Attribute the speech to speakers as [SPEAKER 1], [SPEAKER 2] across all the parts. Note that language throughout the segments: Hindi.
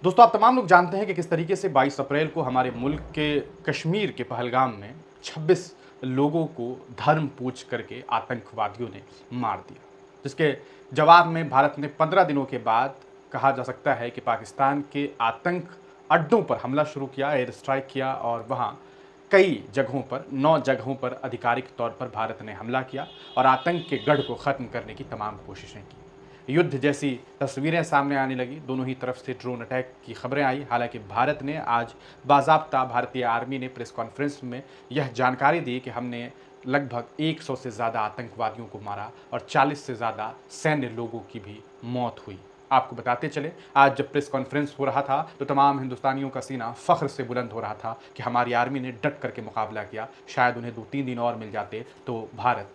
[SPEAKER 1] दोस्तों, आप तमाम लोग जानते हैं कि किस तरीके से 22 अप्रैल को हमारे मुल्क के कश्मीर के पहलगाम में 26 लोगों को धर्म पूछ करके आतंकवादियों ने मार दिया, जिसके जवाब में भारत ने 15 दिनों के बाद कहा जा सकता है कि पाकिस्तान के आतंक अड्डों पर हमला शुरू किया, एयर स्ट्राइक किया और वहाँ कई जगहों पर 9 जगहों पर आधिकारिक तौर पर भारत ने हमला किया और आतंक के गढ़ को ख़त्म करने की तमाम कोशिशें की। युद्ध जैसी तस्वीरें सामने आने लगी, दोनों ही तरफ से ड्रोन अटैक की खबरें आई। हालांकि भारत ने आज बाज़ाब्ता भारतीय आर्मी ने प्रेस कॉन्फ्रेंस में यह जानकारी दी कि हमने लगभग 100 से ज़्यादा आतंकवादियों को मारा और 40 से ज़्यादा सैन्य लोगों की भी मौत हुई। आपको बताते चले, आज जब प्रेस कॉन्फ्रेंस हो रहा था तो तमाम हिंदुस्तानियों का सीना फ़ख्र से बुलंद हो रहा था कि हमारी आर्मी ने डट करके मुकाबला किया। शायद उन्हें 2-3 दिन और मिल जाते तो भारत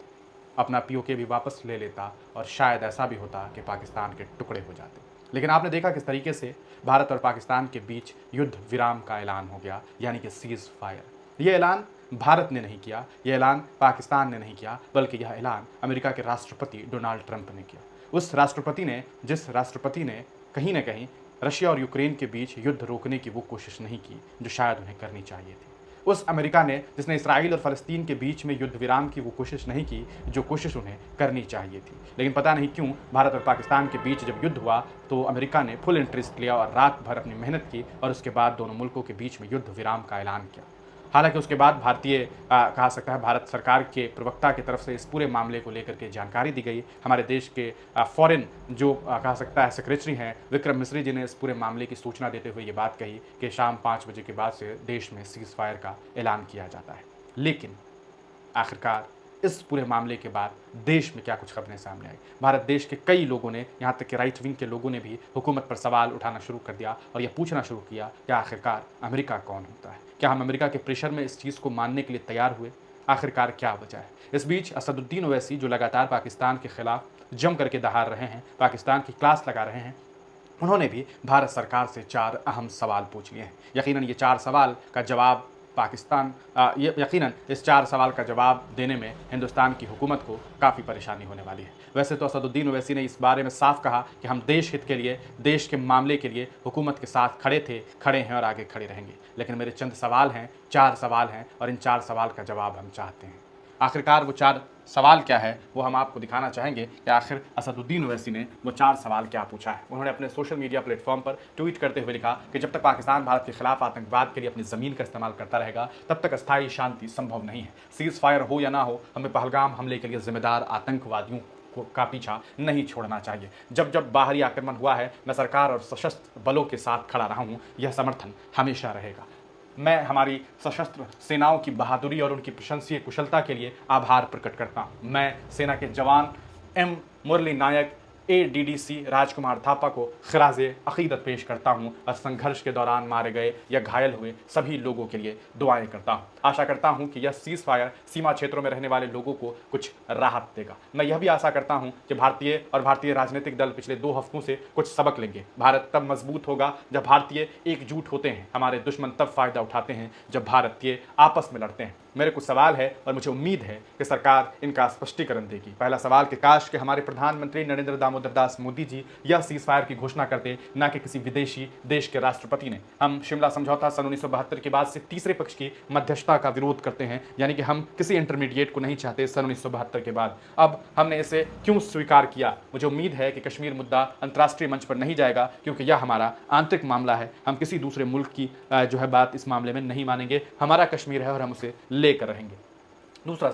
[SPEAKER 1] अपना पीओके भी वापस ले लेता और शायद ऐसा भी होता कि पाकिस्तान के टुकड़े हो जाते। लेकिन आपने देखा किस तरीके से भारत और पाकिस्तान के बीच युद्ध विराम का ऐलान हो गया, यानी कि सीज़ फायर। ये ऐलान भारत ने नहीं किया, यह ऐलान पाकिस्तान ने नहीं किया, बल्कि यह ऐलान अमेरिका के राष्ट्रपति डोनाल्ड ट्रंप ने किया। उस राष्ट्रपति ने कहीं ना कहीं रशिया और यूक्रेन के बीच युद्ध रोकने की वो कोशिश नहीं की जो शायद उन्हें करनी चाहिए थी। उस अमेरिका ने जिसने इसराइल और फ़लस्तीन के बीच में युद्ध विराम की वो कोशिश नहीं की जो कोशिश उन्हें करनी चाहिए थी। लेकिन पता नहीं क्यों भारत और पाकिस्तान के बीच जब युद्ध हुआ तो अमेरिका ने फुल इंटरेस्ट लिया और रात भर अपनी मेहनत की और उसके बाद दोनों मुल्कों के बीच में युद्ध विराम का ऐलान किया। हालांकि उसके बाद कहा सकता है भारत सरकार के प्रवक्ता की तरफ से इस पूरे मामले को लेकर के जानकारी दी गई। हमारे देश के फॉरेन जो कहा सकता है सेक्रेटरी हैं विक्रम मिस्री जी ने इस पूरे मामले की सूचना देते हुए ये बात कही कि शाम 5 बजे के बाद से देश में सीज़ फायर का ऐलान किया जाता है। लेकिन आखिरकार इस पूरे मामले के बाद देश में क्या कुछ खबरें सामने आई। भारत देश के कई लोगों ने, यहाँ तक कि राइट विंग के लोगों ने भी हुकूमत पर सवाल उठाना शुरू कर दिया और यह पूछना शुरू किया कि आखिरकार अमेरिका कौन होता है। क्या हम अमेरिका के प्रेशर में इस चीज़ को मानने के लिए तैयार हुए? आखिरकार क्या वजह है? इस बीच असदुद्दीन ओवैसी जो लगातार पाकिस्तान के खिलाफ जम करके दहाड़ रहे हैं, पाकिस्तान की क्लास लगा रहे हैं, उन्होंने भी भारत सरकार से 4 अहम सवाल पूछ लिए हैं। यकीनन ये 4 सवाल का जवाब यकीनन इस 4 सवाल का जवाब देने में हिंदुस्तान की हुकूमत को काफ़ी परेशानी होने वाली है। वैसे तो असदुद्दीन ओवैसी ने इस बारे में साफ कहा कि हम देश हित के लिए, देश के मामले के लिए हुकूमत के साथ खड़े हैं और आगे खड़े रहेंगे। लेकिन मेरे चंद सवाल हैं, 4 सवाल हैं और इन 4 सवाल का जवाब हम चाहते हैं। आखिरकार वो 4 सवाल क्या है वो हम आपको दिखाना चाहेंगे कि आखिर असदुद्दीन ओवैसी ने वो 4 सवाल क्या पूछा है। उन्होंने अपने सोशल मीडिया प्लेटफॉर्म पर ट्वीट करते हुए लिखा कि जब तक पाकिस्तान भारत के खिलाफ आतंकवाद के लिए अपनी ज़मीन का इस्तेमाल करता रहेगा तब तक अस्थायी शांति संभव नहीं है। सीज़ फायर हो या ना हो, हमें पहलगाम हमले के लिए जिम्मेदार आतंकवादियों का पीछा नहीं छोड़ना चाहिए। जब जब बाहरी आक्रमण हुआ है मैं सरकार और सशस्त्र बलों के साथ खड़ा रहा हूँ, यह समर्थन हमेशा रहेगा। मैं हमारी सशस्त्र सेनाओं की बहादुरी और उनकी प्रशंसनीय कुशलता के लिए आभार प्रकट करता हूँ। मैं सेना के जवान एम मुरली नायक, ADDC राजकुमार थापा को खिराज़े अक़ीदत पेश करता हूँ और संघर्ष के दौरान मारे गए या घायल हुए सभी लोगों के लिए दुआएं करता हूँ। आशा करता हूँ कि यह सीज़ फायर सीमा क्षेत्रों में रहने वाले लोगों को कुछ राहत देगा। मैं यह भी आशा करता हूँ कि भारतीय राजनीतिक दल पिछले 2 हफ्तों से कुछ सबक लेंगे। भारत तब मजबूत होगा जब भारतीय एकजुट होते हैं। हमारे दुश्मन तब फ़ायदा उठाते हैं जब भारतीय आपस में लड़ते हैं। मेरे कुछ सवाल है और मुझे उम्मीद है कि सरकार इनका स्पष्टीकरण देगी। पहला सवाल कि काश कि हमारे प्रधानमंत्री नरेंद्र दामोदर दास मोदी जी यह सीज़ फायर की घोषणा करते, ना कि किसी विदेशी देश के राष्ट्रपति ने। हम शिमला समझौता सन 1972 के बाद से तीसरे पक्ष की मध्यस्थता का विरोध करते हैं, यानी कि हम किसी इंटरमीडिएट को नहीं चाहते सन 1972 के बाद। अब हमने इसे क्यों स्वीकार किया? मुझे उम्मीद है कि कश्मीर मुद्दा अंतर्राष्ट्रीय मंच पर नहीं जाएगा क्योंकि यह हमारा आंतरिक मामला है। हम किसी दूसरे मुल्क की जो है बात इस मामले में नहीं मानेंगे। हमारा कश्मीर है और हम उसे लेकर रहेंगे। दूसरा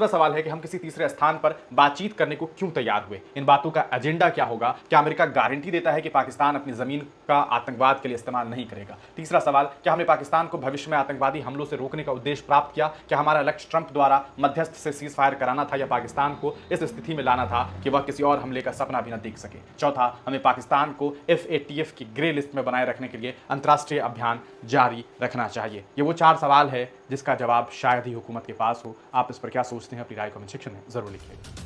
[SPEAKER 1] सवाल है कि हम किसी तीसरे स्थान पर बातचीत करने को क्यों तैयार हुए? इन बातों का एजेंडा क्या होगा? क्या अमेरिका गारंटी देता है कि पाकिस्तान अपनी ज़मीन का आतंकवाद के लिए इस्तेमाल नहीं करेगा? तीसरा सवाल, क्या हमने पाकिस्तान को भविष्य में आतंकवादी हमलों से रोकने का उद्देश्य प्राप्त किया? क्या हमारा लक्ष्य ट्रंप द्वारा मध्यस्थ से सीज़ फायर कराना था या पाकिस्तान को इस स्थिति में लाना था कि वह किसी और हमले का सपना भी न देख सके? चौथा, हमें पाकिस्तान को FATF की ग्रे लिस्ट में बनाए रखने के लिए अंतर्राष्ट्रीय अभियान जारी रखना चाहिए। ये वो 4 सवाल है जिसका जवाब शायद ही हुकूमत के पास हो। आप इस पर क्या सोचते हैं? अपनी राय कमेंट सेक्शन में ज़रूर लिखिए।